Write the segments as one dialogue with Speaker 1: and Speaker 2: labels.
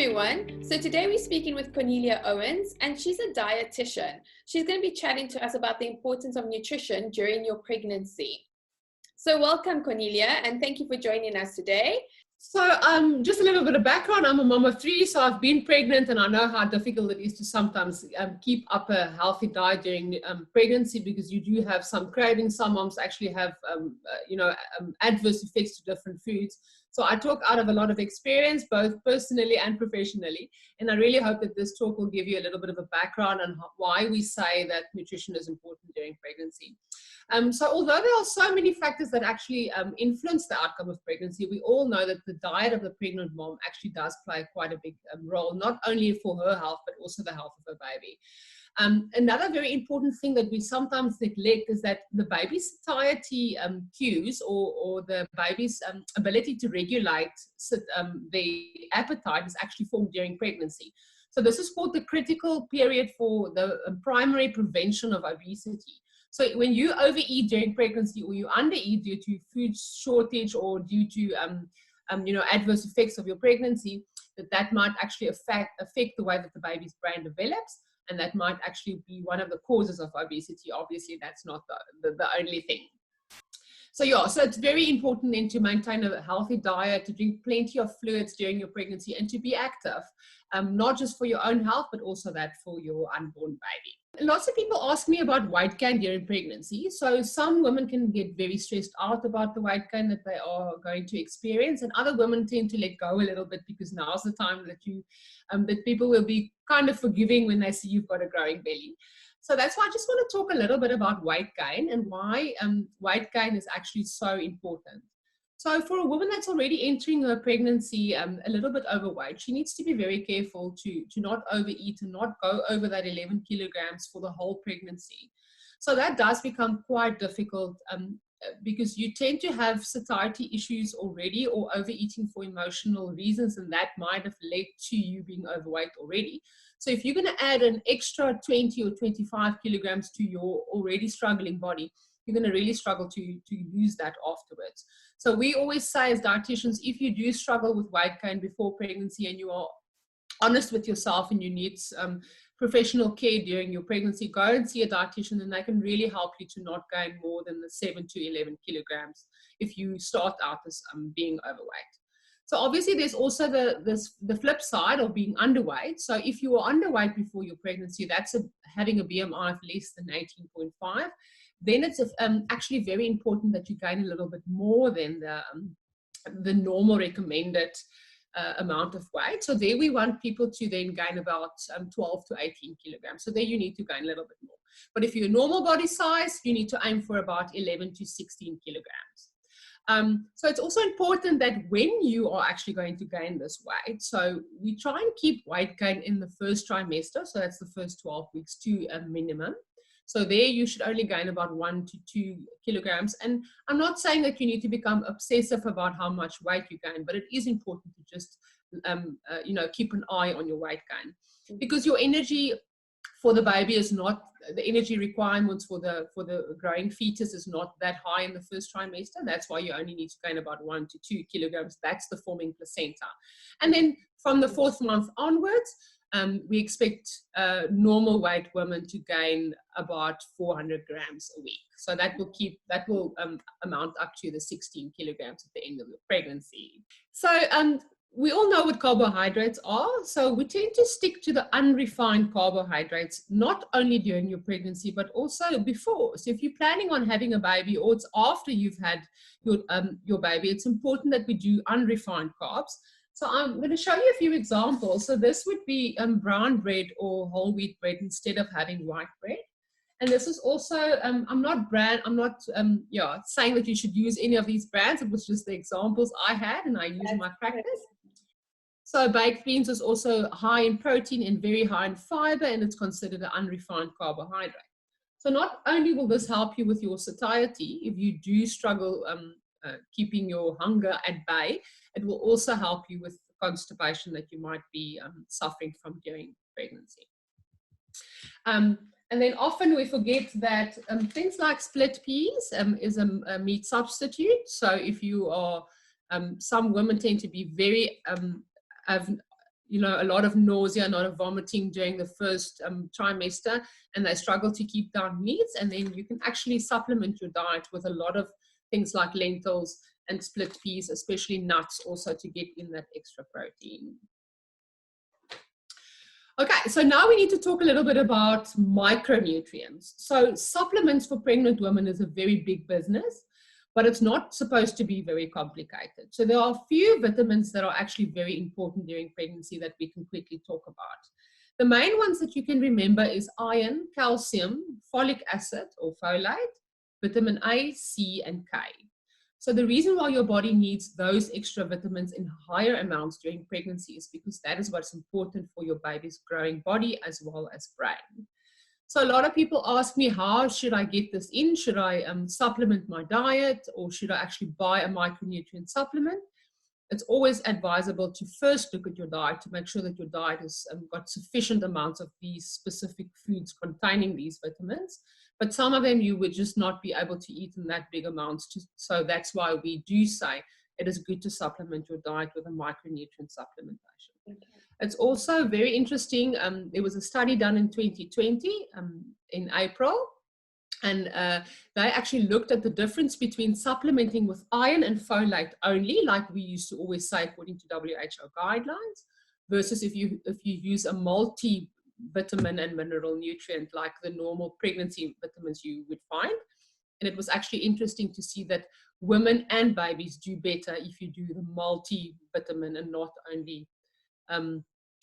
Speaker 1: everyone. So today we're speaking with Cornelia Owens, and she's a dietitian. She's going to be chatting to us about the importance of nutrition during your pregnancy. So welcome, Cornelia, and thank you for joining us today.
Speaker 2: So just a little bit of background. I'm a mom of three, so I've been pregnant, and I know how difficult it is to sometimes keep up a healthy diet during pregnancy, because you do have some cravings. Some moms actually have, adverse effects to different foods. So I talk out of a lot of experience, both personally and professionally, and I really hope that this talk will give you a little bit of a background on why we say that nutrition is important during pregnancy. So although there are so many factors that actually influence the outcome of pregnancy, we all know that the diet of the pregnant mom actually does play quite a big role, not only for her health, but also the health of her baby. Another very important thing that we sometimes neglect is that the baby's satiety cues or the baby's ability to regulate their appetite is actually formed during pregnancy. So this is called the critical period for the primary prevention of obesity. So when you overeat during pregnancy, or you undereat due to food shortage or due to adverse effects of your pregnancy, that might actually affect the way that the baby's brain develops, and that might actually be one of the causes of obesity. Obviously, that's not the only thing. So it's very important then to maintain a healthy diet, to drink plenty of fluids during your pregnancy, and to be active, not just for your own health, but also that for your unborn baby. Lots of people ask me about weight gain during pregnancy. So some women can get very stressed out about the weight gain that they are going to experience, and other women tend to let go a little bit, because now's the time that that people will be kind of forgiving when they see you've got a growing belly. So that's why I just want to talk a little bit about weight gain and why weight gain is actually so important. So for a woman that's already entering her pregnancy a little bit overweight, she needs to be very careful to not overeat and not go over that 11 kilograms for the whole pregnancy. So that does become quite difficult because you tend to have satiety issues already, or overeating for emotional reasons, and that might have led to you being overweight already. So if you're going to add an extra 20 or 25 kilograms to your already struggling body, you're going to really struggle to lose that afterwards. So we always say as dietitians, if you do struggle with weight gain before pregnancy and you are honest with yourself and you need professional care during your pregnancy, go and see a dietitian, and they can really help you to not gain more than the 7 to 11 kilograms if you start out as being overweight. So obviously there's also the flip side of being underweight. So if you are underweight before your pregnancy, that's having a BMI of less than 18.5, then it's actually very important that you gain a little bit more than the normal recommended amount of weight. So there we want people to then gain about 12 to 18 kilograms. So there you need to gain a little bit more. But if you're a normal body size, you need to aim for about 11 to 16 kilograms. So it's also important that when you are actually going to gain this weight, so we try and keep weight gain in the first trimester, so that's the first 12 weeks, to a minimum. So there you should only gain about 1 to 2 kilograms. And I'm not saying that you need to become obsessive about how much weight you gain, but it is important to just keep an eye on your weight gain, because your energy for the baby is not, the energy requirements for the growing fetus is not that high in the first trimester. That's why you only need to gain about 1 to 2 kilograms. That's the forming placenta. And then from the 4th month onwards, we expect normal weight women to gain about 400 grams a week. So that will amount up to the 16 kilograms at the end of the pregnancy. So we all know what carbohydrates are, so we tend to stick to the unrefined carbohydrates, not only during your pregnancy, but also before. So if you're planning on having a baby, or it's after you've had your baby, it's important that we do unrefined carbs. So I'm going to show you a few examples. So this would be brown bread or whole wheat bread instead of having white bread. And this is also, I'm not saying that you should use any of these brands. It was just the examples I had and I use in my practice. So baked beans is also high in protein and very high in fiber, and it's considered an unrefined carbohydrate. So not only will this help you with your satiety, if you do struggle keeping your hunger at bay, it will also help you with constipation that you might be suffering from during pregnancy. And then often we forget that things like split peas is a meat substitute. So if you are, some women tend to be very a lot of nausea, a lot of vomiting during the first trimester, and they struggle to keep down meats. And then you can actually supplement your diet with a lot of things like lentils and split peas, especially nuts, also to get in that extra protein. Okay, so now we need to talk a little bit about micronutrients. So supplements for pregnant women is a very big business, but it's not supposed to be very complicated. So there are a few vitamins that are actually very important during pregnancy that we can quickly talk about. The main ones that you can remember is iron, calcium, folic acid or folate, vitamin A, C, and K. So the reason why your body needs those extra vitamins in higher amounts during pregnancy is because that is what's important for your baby's growing body as well as brain. So a lot of people ask me, how should I get this in? Should I supplement my diet, or should I actually buy a micronutrient supplement? It's always advisable to first look at your diet to make sure that your diet has got sufficient amounts of these specific foods containing these vitamins. But some of them you would just not be able to eat in that big amounts. So that's why we do say it is good to supplement your diet with a micronutrient supplementation. Okay. It's also very interesting. There was a study done in 2020 in April, and they actually looked at the difference between supplementing with iron and folate only, like we used to always say according to WHO guidelines, versus if you use a multi-vitamin and mineral nutrient like the normal pregnancy vitamins you would find. And it was actually interesting to see that women and babies do better if you do the multi-vitamin and not only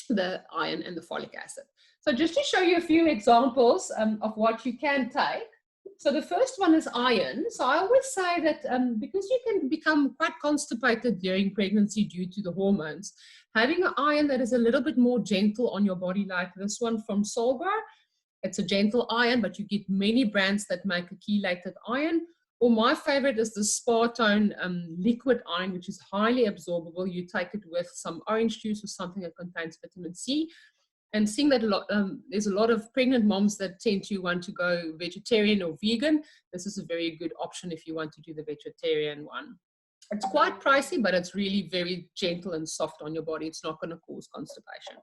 Speaker 2: the iron and the folic acid. So just to show you a few examples of what you can take. So the first one is iron. So I always say that because you can become quite constipated during pregnancy due to the hormones, having an iron that is a little bit more gentle on your body, like this one from Solgar, it's a gentle iron, but you get many brands that make a chelated iron. Or my favorite is the Spartone liquid iron, which is highly absorbable. You take it with some orange juice or something that contains vitamin C. And seeing that there's a lot of pregnant moms that tend to want to go vegetarian or vegan, this is a very good option if you want to do the vegetarian one. It's quite pricey, but it's really very gentle and soft on your body. It's not going to cause constipation.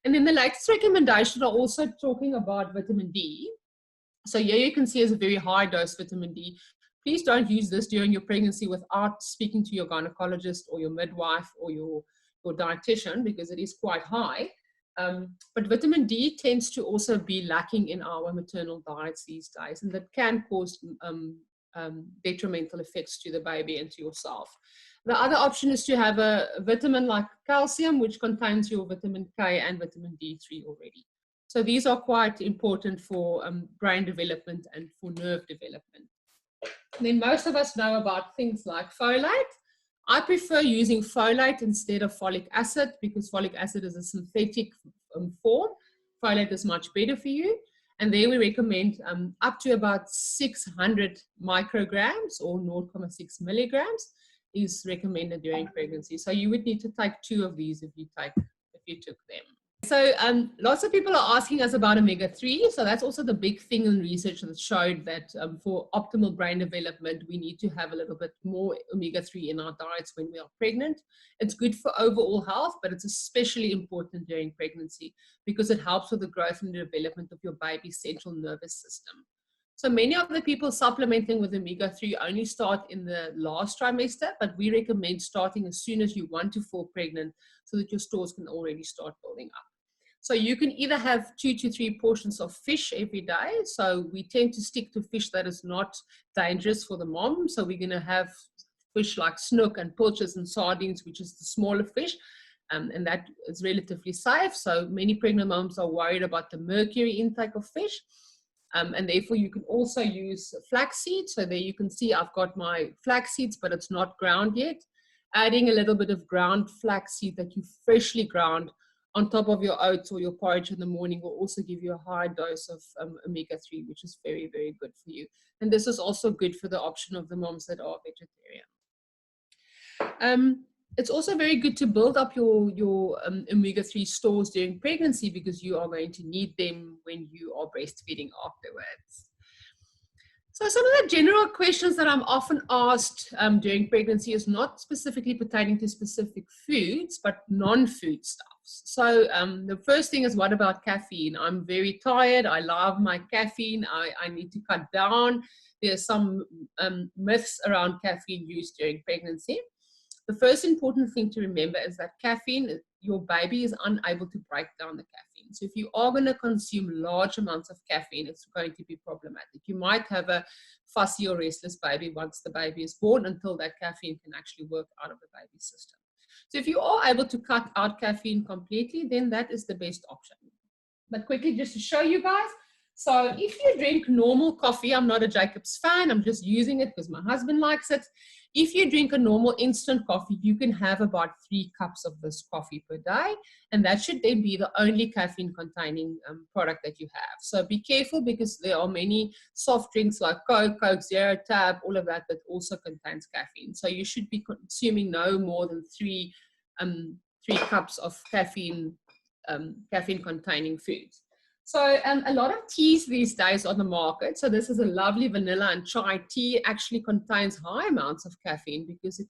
Speaker 2: And then the latest recommendation are also talking about vitamin D. So here you can see is a very high dose vitamin D. Please don't use this during your pregnancy without speaking to your gynecologist or your midwife or your dietitian, because it is quite high. But vitamin D tends to also be lacking in our maternal diets these days, and that can cause detrimental effects to the baby and to yourself. The other option is to have a vitamin like calcium, which contains your vitamin K and vitamin D3 already. So these are quite important for brain development and for nerve development. And then most of us know about things like folate. I prefer using folate instead of folic acid because folic acid is a synthetic form. Folate is much better for you. And there we recommend up to about 600 micrograms or 0.6 milligrams is recommended during pregnancy. So you would need to take 2 of these if you took them. So lots of people are asking us about omega-3. So that's also the big thing in research that showed that for optimal brain development, we need to have a little bit more omega-3 in our diets when we are pregnant. It's good for overall health, but it's especially important during pregnancy because it helps with the growth and development of your baby's central nervous system. So many of the people supplementing with omega-3 only start in the last trimester, but we recommend starting as soon as you want to fall pregnant so that your stores can already start building up. So you can either have 2 to 3 portions of fish every day. So we tend to stick to fish that is not dangerous for the mom. So we're going to have fish like snook and pilchards and sardines, which is the smaller fish. And that is relatively safe. So many pregnant moms are worried about the mercury intake of fish. And therefore you can also use flax seeds. So there you can see I've got my flax seeds, but it's not ground yet. Adding a little bit of ground flax seed that you freshly ground on top of your oats or your porridge in the morning will also give you a high dose of omega-3, which is very, very good for you. And this is also good for the option of the moms that are vegetarian. It's also very good to build up your omega-3 stores during pregnancy because you are going to need them when you are breastfeeding afterwards. So some of the general questions that I'm often asked during pregnancy is not specifically pertaining to specific foods, but non-food stuff. carbs. So the first thing is, what about caffeine? I'm very tired. I love my caffeine. I need to cut down. There's some myths around caffeine use during pregnancy. The first important thing to remember is that caffeine, your baby is unable to break down the caffeine. So if you are going to consume large amounts of caffeine, it's going to be problematic. You might have a fussy or restless baby once the baby is born, until that caffeine can actually work out of the baby's system. So if you are able to cut out caffeine completely, then that is the best option. But quickly, just to show you guys, so if you drink normal coffee, I'm not a Jacobs fan, I'm just using it because my husband likes it. If you drink a normal instant coffee, you can have about 3 cups of this coffee per day, and that should then be the only caffeine containing product that you have. So be careful, because there are many soft drinks like Coke, Zero, Tab, all of that also contains caffeine. So you should be consuming no more than 3 cups of caffeine containing foods. So a lot of teas these days on the market, so this is a lovely vanilla and chai tea, actually contains high amounts of caffeine because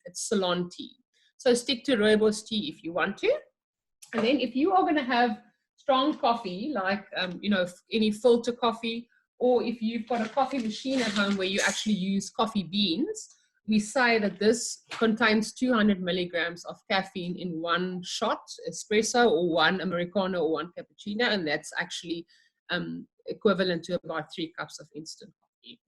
Speaker 2: it's Ceylon tea. So stick to rooibos tea if you want to. And then if you are going to have strong coffee, like any filter coffee, or if you've got a coffee machine at home where you actually use coffee beans, we say that this contains 200 milligrams of caffeine in 1 shot espresso, or 1 Americano, or 1 cappuccino, and that's actually equivalent to about 3 cups of instant coffee.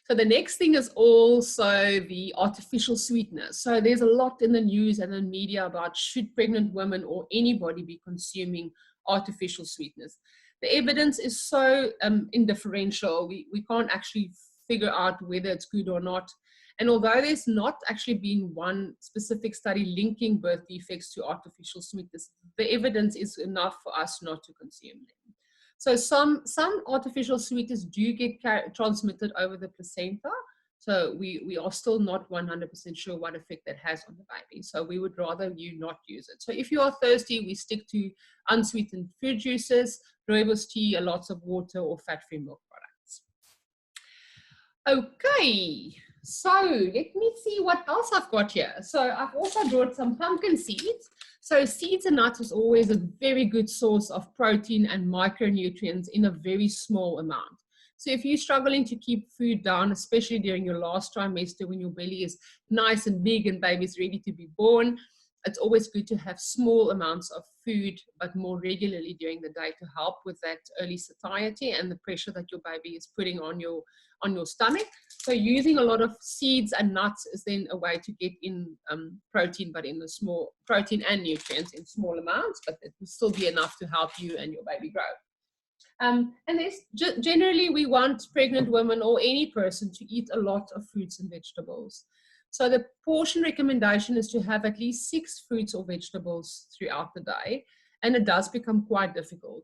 Speaker 2: So the next thing is also the artificial sweeteners. So there's a lot in the news and the media about, should pregnant women or anybody be consuming artificial sweeteners. The evidence is so indifferential. We can't actually figure out whether it's good or not. And although there's not actually been one specific study linking birth defects to artificial sweeteners, the evidence is enough for us not to consume them. So some artificial sweeteners do get transmitted over the placenta. So we are still not 100% sure what effect that has on the baby. So we would rather you not use it. So if you are thirsty, we stick to unsweetened fruit juices, rooibos tea, lots of water, or fat-free milk products. Okay. So let me see what else I've got here. So I've also brought some pumpkin seeds. So seeds and nuts is always a very good source of protein and micronutrients in a very small amount. So if you're struggling to keep food down, especially during your last trimester when your belly is nice and big and baby's ready to be born, it's always good to have small amounts of food, but more regularly during the day, to help with that early satiety and the pressure that your baby is putting on your stomach. So using a lot of seeds and nuts is then a way to get in protein, but in the small protein and nutrients in small amounts, but it will still be enough to help you and your baby grow. And generally, we want pregnant women or any person to eat a lot of fruits and vegetables. So the portion recommendation is to have at least 6 fruits or vegetables throughout the day, and it does become quite difficult.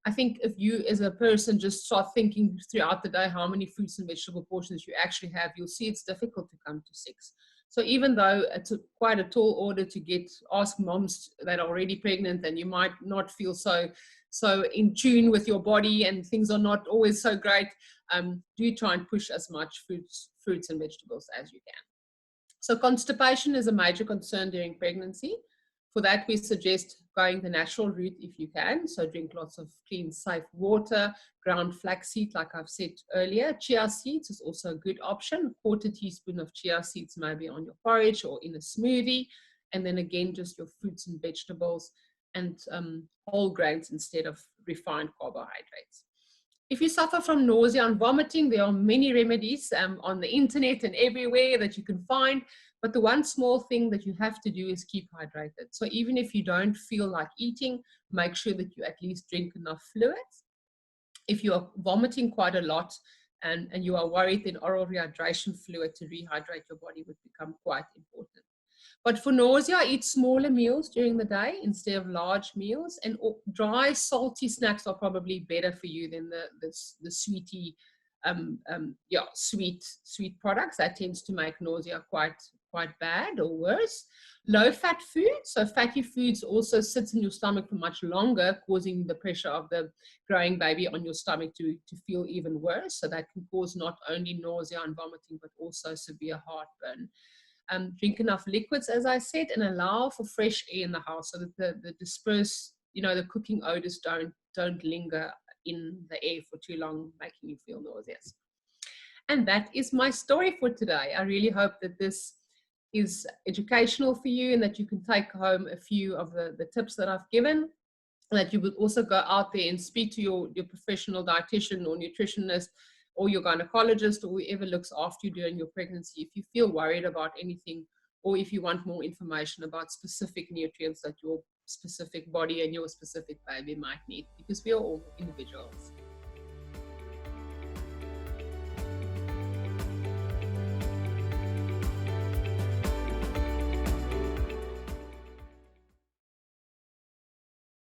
Speaker 2: I think if you as a person just start thinking throughout the day how many fruits and vegetable portions you actually have, you'll see it's difficult to come to 6. So even though it's quite a tall order to ask moms that are already pregnant, and you might not feel so in tune with your body and things are not always so great, do try and push as much fruits and vegetables as you can. So constipation is a major concern during pregnancy. For that, we suggest going the natural route if you can. So drink lots of clean, safe water, ground flaxseed, like I've said earlier. Chia seeds is also a good option. 1/4 teaspoon of chia seeds maybe on your porridge or in a smoothie. And then again, just your fruits and vegetables and whole grains instead of refined carbohydrates. If you suffer from nausea and vomiting, there are many remedies on the internet and everywhere that you can find. But the one small thing that you have to do is keep hydrated. So even if you don't feel like eating, make sure that you at least drink enough fluids. If you are vomiting quite a lot and you are worried, then oral rehydration fluid to rehydrate your body would become quite important. But for nausea, eat smaller meals during the day instead of large meals, and dry, salty snacks are probably better for you than the sweetie, sweet products. That tends to make nausea quite bad or worse. Low-fat food, so fatty foods also sits in your stomach for much longer, causing the pressure of the growing baby on your stomach to feel even worse. So that can cause not only nausea and vomiting, but also severe heartburn. drink enough liquids, as I said, and allow for fresh air in the house so that the dispersed, the cooking odors don't linger in the air for too long, making you feel nauseous. And that is my story for today. I really hope that this is educational for you and that you can take home a few of the tips that I've given, and that you will also go out there and speak to your professional dietitian or nutritionist or your gynecologist or whoever looks after you during your pregnancy if you feel worried about anything, or if you want more information about specific nutrients that your specific body and your specific baby might need, because we are all individuals.